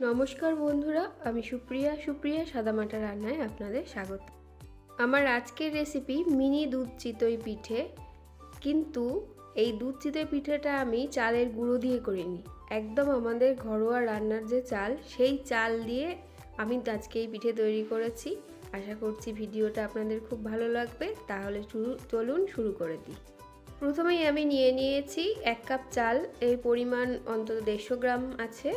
নমস্কার বন্ধুরা, আমি সুপ্রিয়া সাদামাটা রান্নায় আপনাদের স্বাগত। আমার আজকের রেসিপি মিনি দুধ চিতই পিঠে। কিন্তু এই দুধ চিতই পিঠেটা আমি চালের গুঁড়ো দিয়ে করিনি, একদম আমাদের ঘরোয়া রান্নার যে চাল, সেই চাল দিয়ে আমি আজকে এই পিঠে তৈরি করেছি। আশা করছি ভিডিওটা আপনাদের খুব ভালো লাগবে। তাহলে চলুন শুরু করে দিই। প্রথমেই আমি নিয়ে নিয়েছি 1 কাপ চাল। এই পরিমাণ অন্তত 150 গ্রাম আছে।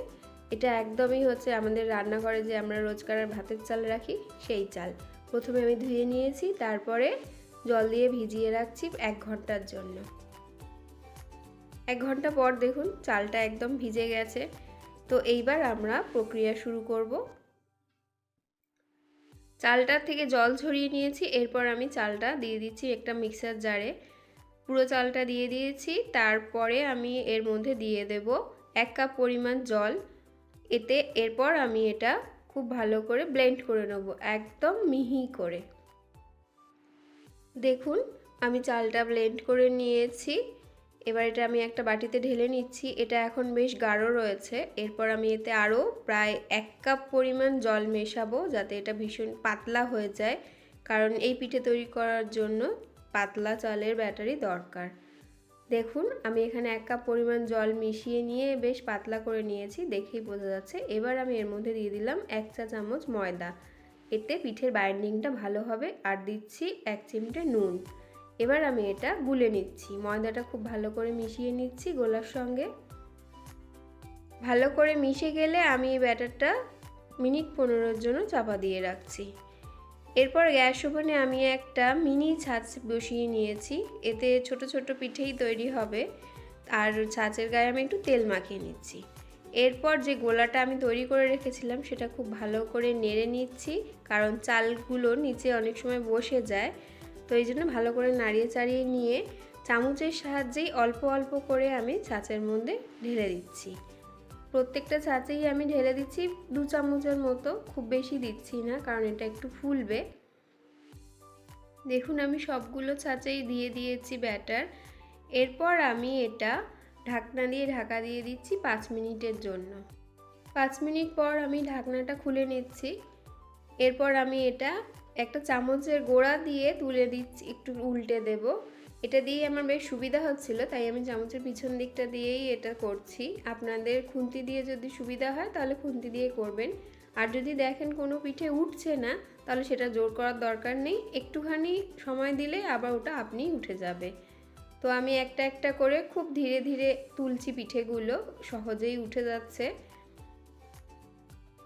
এটা একদমই হচ্ছে আমাদের রান্নাঘরে যে আমরা রোজকার ভাতের চাল রাখি সেই চাল। প্রথমে আমি ধুয়ে নিয়েছি, তারপরে জল দিয়ে ভিজিয়ে রাখছি 1 ঘন্টার জন্য। 1 ঘন্টা পর দেখুন চালটা একদম ভিজে গেছে। তো এইবার আমরা প্রক্রিয়া শুরু করব। চালটা থেকে জল ঝরিয়ে নিয়েছি, এরপর আমি চালটা দিয়ে দিচ্ছি একটা মিক্সার জারে। পুরো চালটা দিয়ে দিয়েছি, তারপরে আমি এর মধ্যে দিয়ে দেব 1 কাপ পরিমাণ জল। এরপর আমি এটা খুব ভালো করে ব্লেন্ড করে নেব, একদম মিহি করে। দেখুন আমি চালটা ব্লেন্ড করে নিয়েছি। এবার এটা আমি একটা বাটিতে ঢেলে নিচ্ছি। এটা এখন বেশ গাঢ় রয়েছে। এরপর আমি এতে আরও প্রায় 1 কাপ পরিমাণ জল মেশাবো, যাতে এটা ভীষণ পাতলা হয়ে যায়, কারণ এই পিঠে তৈরি করার জন্য পাতলা চালের ব্যাটারি দরকার। দেখুন আমি এখানে 1 কাপ পরিমাণ জল মিশিয়ে নিয়ে বেশ পাতলা করে নিয়েছি, দেখেই বোঝা যাচ্ছে। এবার আমি এর মধ্যে দিয়ে দিলাম 1 চা চামচ ময়দা, এতে পিঠের বাইন্ডিংটা ভালো হবে। আর দিচ্ছি 1 চিমটে নুন। এবার আমি এটা গুলে নিচ্ছি, ময়দাটা খুব ভালো করে মিশিয়ে নিচ্ছি গোলার সঙ্গে। ভালো করে মিশে গেলে আমি এই ব্যাটারটা মিনিট 15-এর জন্য চাপা দিয়ে রাখছি। এরপর গ্যাস ওভেনে আমি একটা মিনি ছাঁচ বসিয়ে নিয়েছি। এতে ছোট ছোট পিঠেই তৈরি হবে। আর ছাঁচের গায়ে আমি একটু তেল মাখিয়ে নিচ্ছি। এরপর যে গোলাটা আমি তৈরি করে রেখেছিলাম সেটা খুব ভালো করে নেড়ে নিচ্ছি, কারণ চালগুলো নিচে অনেক সময় বসে যায়। তো এই জন্য ভালো করে নাড়িয়ে চাড়িয়ে নিয়ে চামচের সাহায্যেই অল্প অল্প করে আমি ছাঁচের মধ্যে ঢেলে দিচ্ছি। প্রত্যেকটা ছাঁচেই আমি ঢেলে দিচ্ছি 2 চামচের মতো, খুব বেশি দিচ্ছি না, কারণ এটা একটু ফুলবে। দেখুন আমি সবগুলো ছাঁচেই দিয়ে দিয়েছি ব্যাটার। এরপর আমি এটা ঢাকনা দিয়ে ঢাকা দিয়ে দিচ্ছি 5 মিনিটের জন্য। 5 মিনিট পর আমি ঢাকনাটা খুলে নিচ্ছি। এরপর আমি এটা একটা চামচের গোড়া দিয়ে তুলে দিচ্ছি, একটু উল্টে দেব। এটা দিয়ে আমার বেশ সুবিধা হচ্ছিল, তাই আমি চামচের পিছন দিকটা দিয়েই এটা করছি। আপনাদের খুন্তি দিয়ে যদি সুবিধা হয় তাহলে খুন্তি দিয়ে করবেন। আর যদি দেখেন কোনো পিঠে উঠছে না, তাহলে সেটা জোর করার দরকার নেই, একটুখানি সময় দিলে আবার ওটা আপনিই উঠে যাবে। তো আমি একটা একটা করে খুব ধীরে ধীরে তুলছি, পিঠেগুলো সহজেই উঠে যাচ্ছে।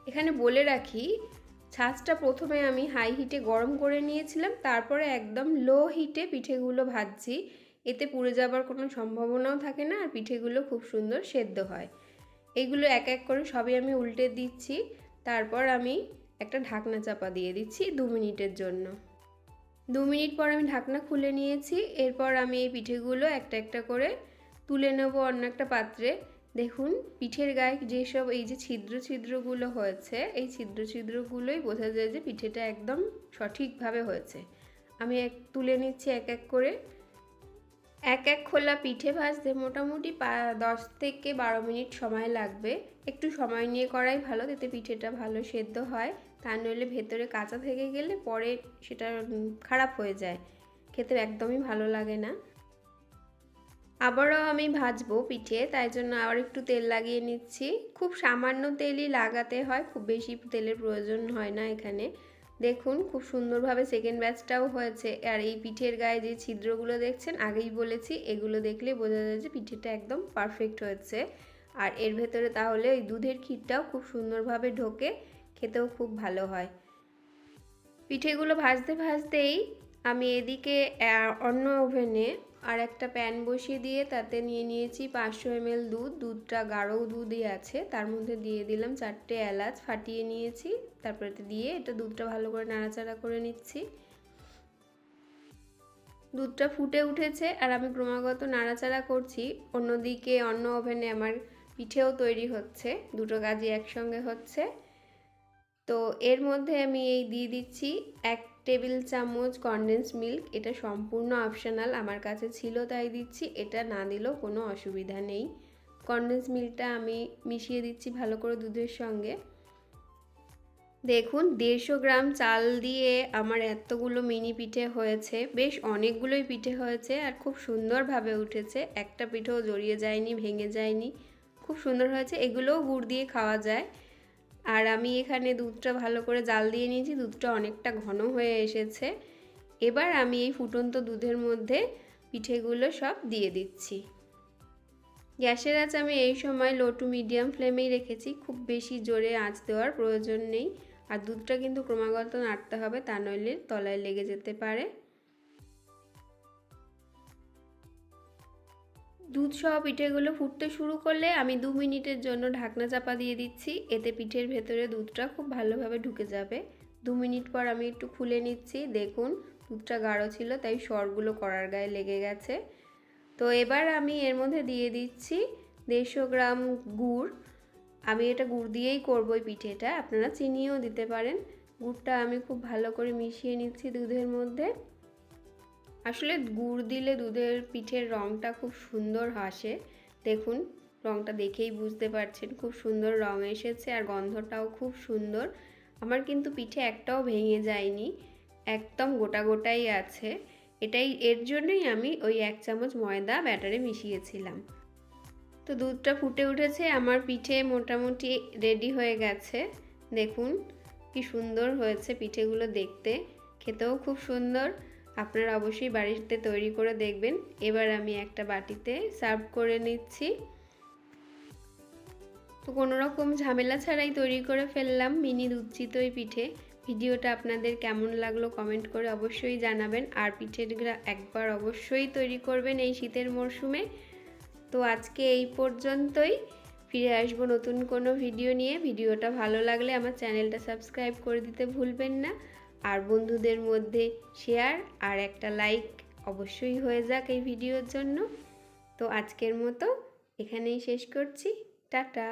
এখানে বলে রাখি, ছাঁচটা প্রথমে আমি হাই হিটে গরম করে নিয়েছিলাম, তারপরে একদম লো হিটে পিঠেগুলো ভাজছি। এতে পুড়ে যাবার কোনো সম্ভাবনাও থাকে না, আর পিঠেগুলো খুব সুন্দর সেদ্ধ হয়। এইগুলো এক এক করে সবই আমি উল্টে দিচ্ছি। তারপর আমি একটা ঢাকনা চাপা দিয়ে দিচ্ছি 2 মিনিটের জন্য। 2 মিনিট পর আমি ঢাকনা খুলে নিয়েছি। এরপর আমি এই পিঠেগুলো একটা একটা করে তুলে নেব অন্য একটা পাত্রে। দেখুন পিঠের গায়ে যেসব এই যে ছিদ্রগুলো হয়েছে, এই ছিদ্রগুলোই বোঝা যায় যে পিঠেটা একদম সঠিকভাবে হয়েছে। আমি তুলে নিচ্ছি এক এক করে। এক এক খোলা পিঠে ভাজতে মোটামুটি 10 থেকে 12 মিনিট সময় লাগবে। একটু সময় নিয়ে করাই ভালো, যাতে পিঠেটা ভালো সেদ্ধ হয়। তা নইলে ভেতরে কাঁচা থেকে গেলে পরে সেটা খারাপ হয়ে যায়, খেতে একদমই ভালো লাগে না। আবারও আমি ভাজবো পিঠে, তাই জন্য আবার একটু তেল লাগিয়ে নিচ্ছি। খুব সামান্য তেলই লাগাতে হয়, খুব বেশি তেলের প্রয়োজন হয় না এখানে। দেখুন খুব সুন্দরভাবে সেকেন্ড ব্যাচটাও হয়েছে। আর এই পিঠের গায়ে যে ছিদ্রগুলো দেখছেন, আগেই বলেছি, এগুলো দেখলে বোঝা যায় যে পিঠেটা একদম পারফেক্ট হয়েছে। আর এর ভেতরে তাহলে ওই দুধের ক্ষীরটাও খুব সুন্দরভাবে ঢোকে, খেতেও খুব ভালো হয়। পিঠেগুলো ভাজতে ভাজতেই আমি এদিকে অন্য ওভেনে আর একটা প্যান বসিয়ে দিয়ে তাতে নিয়ে নিয়েছি 500 ml দুধ। দুধটা গাঢ় দুধই আছে, তার মধ্যে দিয়ে দিলাম 4টে এলাচ ফাটিয়ে নিয়েছি। তারপরে দিয়ে এটা দুধটা ভালো করে নাড়াচাড়া করে নিচ্ছি। দুধটা ফুটে উঠেছে আর আমি ক্রমাগত নাড়াচাড়া করছি। অন্যদিকে অন্য ওভেনে আমার পিঠেও তৈরি হচ্ছে, দুটো কাজই একসঙ্গে হচ্ছে। তো এর মধ্যে আমি এই দিয়ে দিচ্ছি 1 টেবিল চামচ কনডেন্স মিল্ক। এটা সম্পূর্ণ অপশনাল, আমার কাছে ছিল তাই দিচ্ছি, এটা না দিলেও কোনো অসুবিধা নেই। কনডেন্স মিল্কটা আমি মিশিয়ে দিচ্ছি ভালো করে দুধের সঙ্গে। দেখুন 150 গ্রাম চাল দিয়ে আমার এতগুলো মিনি পিঠে হয়েছে, বেশ অনেকগুলোই পিঠে হয়েছে আর খুব সুন্দরভাবে উঠেছে, একটা পিঠেও জড়িয়ে যায়নি, ভেঙে যায়নি, খুব সুন্দর হয়েছে। এগুলোও গুড় দিয়ে খাওয়া যায়। আর আমি এখানে দুধটা ভালো করে জাল দিয়ে নিয়েছি, দুধটা অনেকটা ঘন হয়ে এসেছে। এবার আমি এই ফুটন্ত দুধের মধ্যে পিঠেগুলো সব দিয়ে দিচ্ছি। গ্যাসের আঁচ আমি এই সময় লো টু মিডিয়াম ফ্লেমেই রেখেছি, খুব বেশি জোরে আঁচ দেওয়ার প্রয়োজন নেই। আর দুধটা কিন্তু ক্রমাগত নাড়তে হবে, তা নইলে তলায় লেগে যেতে পারে। দুধ সহ পিঠেগুলো ফুটতে শুরু করলে আমি 2 মিনিটের জন্য ঢাকনা চাপা দিয়ে দিচ্ছি, এতে পিঠের ভেতরে দুধটা খুব ভালোভাবে ঢুকে যাবে। 2 মিনিট পর আমি একটু খুলে নিচ্ছি, দেখুন দুধটা গাঢ় ছিল তাই সরগুলো কড়ার গায়ে লেগে গেছে। তো এবার আমি এর মধ্যে দিয়ে দিচ্ছি 150 গ্রাম গুড়। আমি এটা গুড় দিয়েই করবো এই পিঠেটা, আপনারা চিনিও দিতে পারেন। গুড়টা আমি খুব ভালো করে মিশিয়ে নিচ্ছি দুধের মধ্যে। আসলে গুড় দিলে দুধের পিঠের রঙটা খুব সুন্দর আসে, দেখুন রঙটা দেখেই বুঝতে পারছেন খুব সুন্দর রঙ এসেছে আর গন্ধটাও খুব সুন্দর। আমার কিন্তু পিঠে একটাও ভেঙে যায়নি, একদম গোটা গোটাই আছে। এর জন্যই আমি ওই 1 চামচ ময়দা ব্যাটারে মিশিয়েছিলাম। তো দুধটা ফুটে উঠেছে, আমার পিঠে মোটামুটি রেডি হয়ে গেছে। দেখুন কি সুন্দর হয়েছে পিঠেগুলো দেখতে, খেতেও খুব সুন্দর। আপনারা অবশ্যই বাড়িতে তৈরি করে দেখবেন। এবার আমি একটা বাটিতে সার্ভ করে নিচ্ছি। তো কোনো রকম ঝামেলা ছাড়াই তৈরি করে ফেললাম মিনি দুধ চিতই পিঠে। ভিডিওটা আপনাদের কেমন লাগলো কমেন্ট করে অবশ্যই জানাবেন। আর পিঠেগুলো একবার অবশ্যই তৈরি করবেন এই শীতের মরশুমে। তো আজকে এই পর্যন্তই, ফিরে আসবো নতুন কোনো ভিডিও নিয়ে। ভিডিওটা ভালো লাগলে আমার চ্যানেলটা সাবস্ক্রাইব করে দিতে ভুলবেন না। আর বন্ধুদের মধ্যে শেয়ার আর একটা লাইক অবশ্যই হয়ে যাক এই ভিডিওর জন্য। তো আজকের মতো এখানেই শেষ করছি, টাটা।